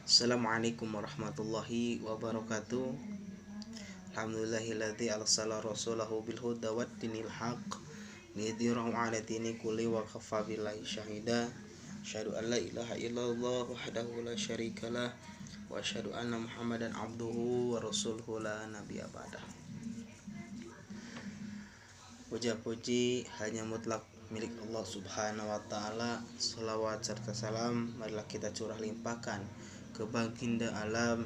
Assalamualaikum warahmatullahi wabarakatuh. Alhamdulillahilladzi arsala rasulahu bil huda wa dinil haqq liyudhhirahu 'ala dini kulli wa kafa billahi syahida. Asyhadu an la ilaha illallah wahdahu la syarikalah wa asyhadu anna Muhammadan abduhu wa rasuluhu la nabiyya ba'dah. Puja-puji hanya mutlak milik Allah Subhanahu wa taala. Shalawat serta salam marilah kita curah limpahkan ke baginda alam,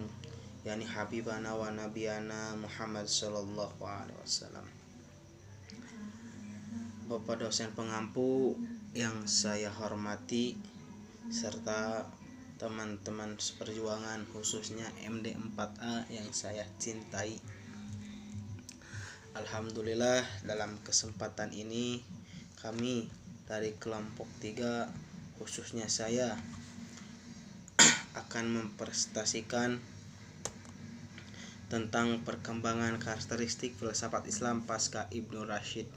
yakni habibana wa nabiyana Muhammad sallallahu alaihi wasallam. Bapak dosen pengampu yang saya hormati serta teman-teman seperjuangan, khususnya MD 4A yang saya cintai. Alhamdulillah, dalam kesempatan ini kami dari kelompok 3, khususnya saya, akan mempresentasikan tentang perkembangan karakteristik filsafat Islam pasca Ibnu Rashid.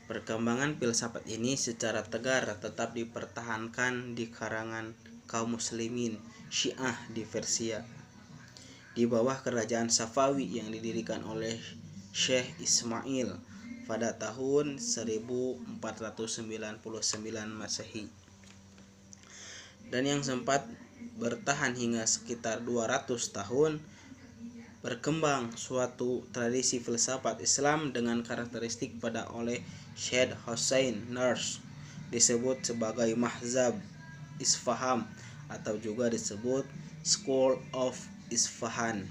Perkembangan filsafat ini secara tegar tetap dipertahankan di karangan kaum muslimin Syiah di Persia di bawah kerajaan Safawi yang didirikan oleh Syekh Ismail pada tahun 1499 Masehi, dan yang sempat bertahan hingga sekitar 200 tahun. Berkembang suatu tradisi filsafat Islam dengan karakteristik pada oleh Syed Hossein Nursi, disebut sebagai Mazhab Isfahan atau juga disebut School of Isfahan.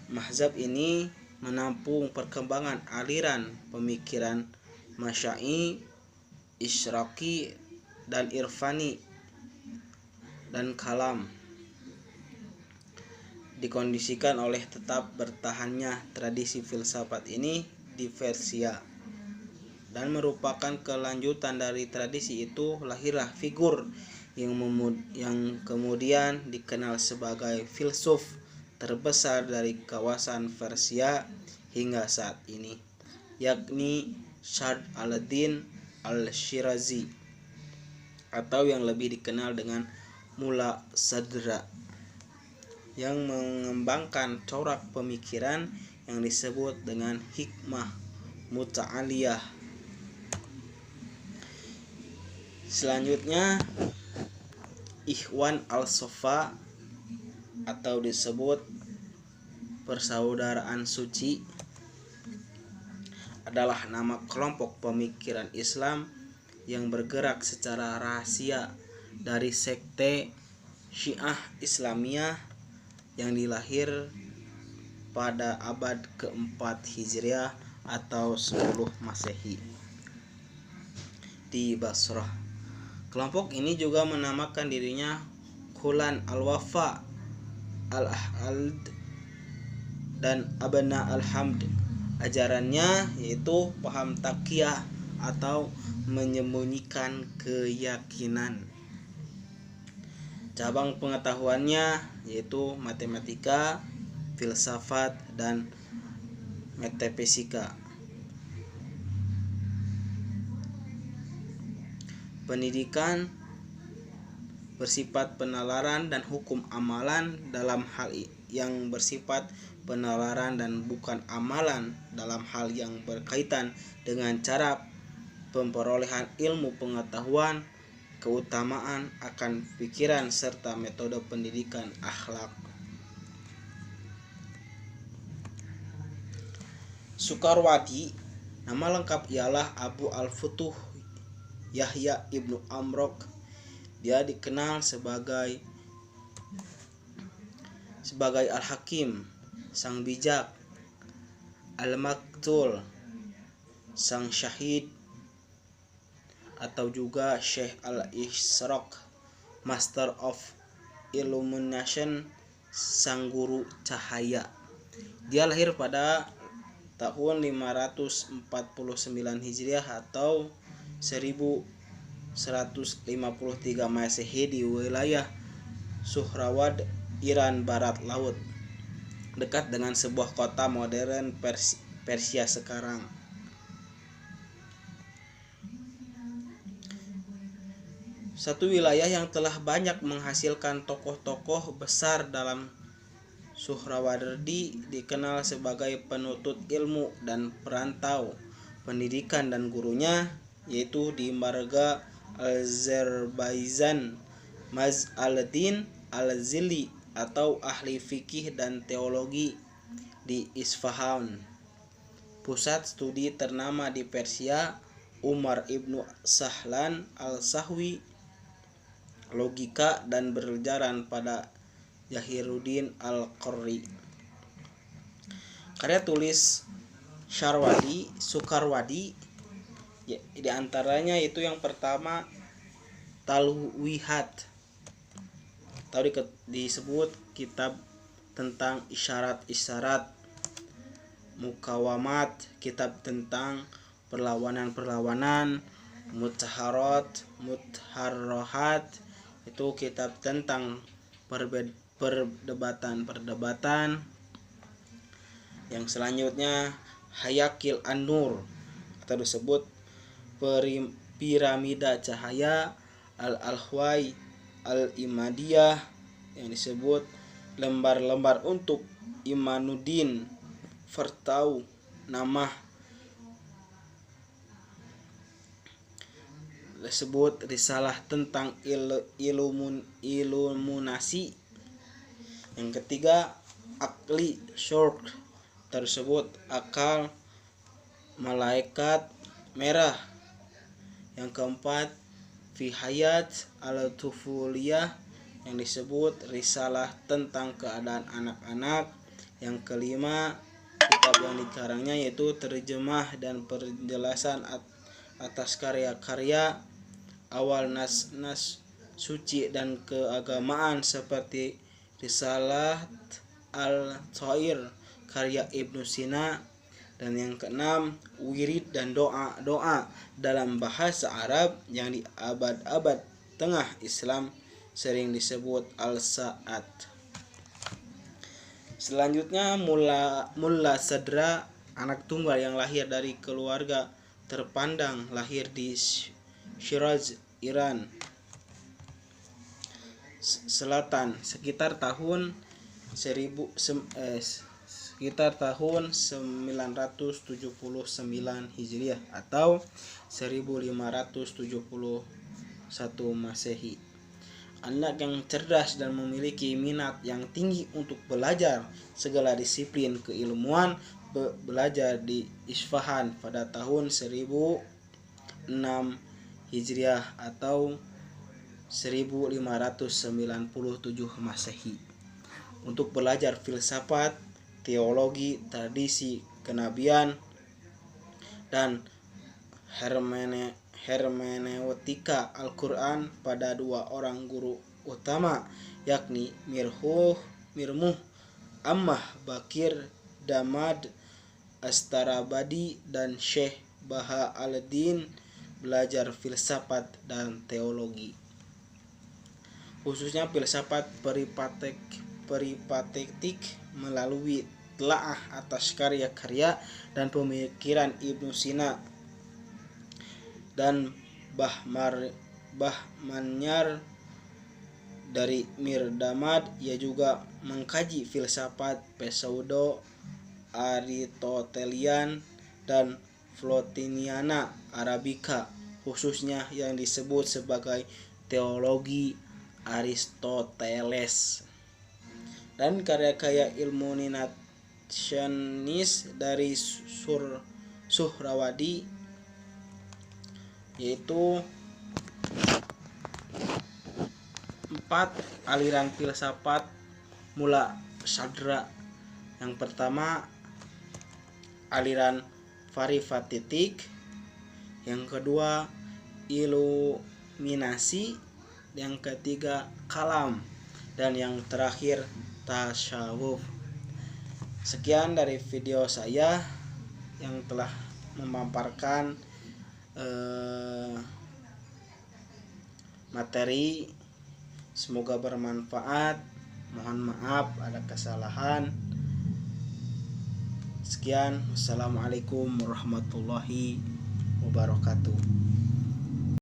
Mazhab ini menampung perkembangan aliran pemikiran Masya'i, Isyraqi, dan Irfani dan Kalam, dikondisikan oleh tetap bertahannya tradisi filsafat ini di Persia, dan merupakan kelanjutan dari tradisi itu lahirlah figur yang kemudian dikenal sebagai filsuf terbesar dari kawasan Persia hingga saat ini, yakni Sadr al-Din al-Shirazi, atau yang lebih dikenal dengan Mulla Sadra, yang mengembangkan corak pemikiran yang disebut dengan hikmah muta'aliyah. Selanjutnya, Ikhwan al-Safa atau disebut persaudaraan suci adalah nama kelompok pemikiran Islam yang bergerak secara rahasia dari sekte Syiah Islamiyah yang dilahir pada abad ke-4 Hijriah atau 10 Masehi di Basrah. Kelompok ini juga menamakan dirinya Khulan al-Wafa, al-Ahd, dan Abna al-Hamd. Ajarannya yaitu paham taqiyah atau menyembunyikan keyakinan. Cabang pengetahuannya yaitu matematika, filsafat, dan metafisika. Pendidikan bersifat penalaran dan hukum amalan dalam hal yang bersifat penalaran dan bukan amalan dalam hal yang berkaitan dengan cara pemperolehan ilmu pengetahuan, keutamaan akan pikiran, serta metode pendidikan akhlak. Sukarwadi, nama lengkap ialah Abu al-Futuh Yahya ibnu Amrok. Dia dikenal sebagai Al-Hakim, sang bijak, Al-Maktul, sang syahid, atau juga Syekh al-Isyraq, Master of Illumination, sang guru cahaya. Dia lahir pada tahun 549 Hijriah atau 1153 Masehi di wilayah Suhraward, Iran Barat Laut, dekat dengan sebuah kota modern Persia sekarang. Satu wilayah yang telah banyak menghasilkan tokoh-tokoh besar dalam Suhrawardi dikenal sebagai penuntut ilmu dan perantau pendidikan dan gurunya, yaitu di marga Azerbaijan Maz al-Din al-Zili atau ahli fikih dan teologi di Isfahan. Pusat studi ternama di Persia Umar ibnu Sahlan al-Sahwi, logika dan berjalan pada Zahiruddin al-Qurri. Karya tulis Sukarwadi di antaranya itu yang pertama Talwihat atau disebut kitab tentang isyarat-isyarat, Mukawamat kitab tentang perlawanan-perlawanan, Mutharrohat itu kitab tentang perdebatan-perdebatan. Yang selanjutnya Hayakil An-Nur atau disebut piramida cahaya, Al-Alhwai Al-Imadiyah yang disebut lembar-lembar untuk Imanuddin Fartau Namah, disebut risalah tentang iluminasi. Yang ketiga Akli Syurq tersebut akal malaikat merah. Yang keempat Fihayat al-Tufuliyah yang disebut risalah tentang keadaan anak-anak. Yang kelima kitab yang dikarangnya yaitu terjemah dan penjelasan atas karya-karya awal nas suci dan keagamaan seperti Risalah al-Thair karya Ibnu Sina. Dan yang keenam wirid dan doa dalam bahasa Arab yang di abad-abad tengah Islam sering disebut al-Sa'at. Selanjutnya Mulla Sadra, anak tunggal yang lahir dari keluarga terpandang, lahir di Shiraz, Iran Selatan sekitar tahun 979 Hijriah atau 1571 Masehi. Anak yang cerdas dan memiliki minat yang tinggi untuk belajar segala disiplin keilmuan, belajar di Isfahan pada tahun 1006 Hijriah atau 1597 Masehi untuk belajar filsafat, teologi, tradisi kenabian, dan hermeneutika Al-Quran pada dua orang guru utama, yakni Mirmuh Ammah Bakir Damad Astarabadi dan Syekh Baha al-Din, belajar filsafat dan teologi, khususnya filsafat peripatetik melalui telaah atas karya-karya dan pemikiran Ibnu Sina dan Bahmanyar. Dari Mirdamad ia juga mengkaji filsafat pseudo Aritotelian dan Plotiniana Arabica, khususnya yang disebut sebagai teologi Aristoteles. Dan karya-karya ilmunisationis dari Suhrawadi yaitu 4 aliran filsafat Mulla Sadra. Yang pertama aliran Marifatik, yang kedua iluminasi, yang ketiga kalam, dan yang terakhir tasawuf. Sekian dari video saya yang telah memaparkan materi, semoga bermanfaat. Mohon maaf ada kesalahan. Sekian, wassalamualaikum warahmatullahi wabarakatuh.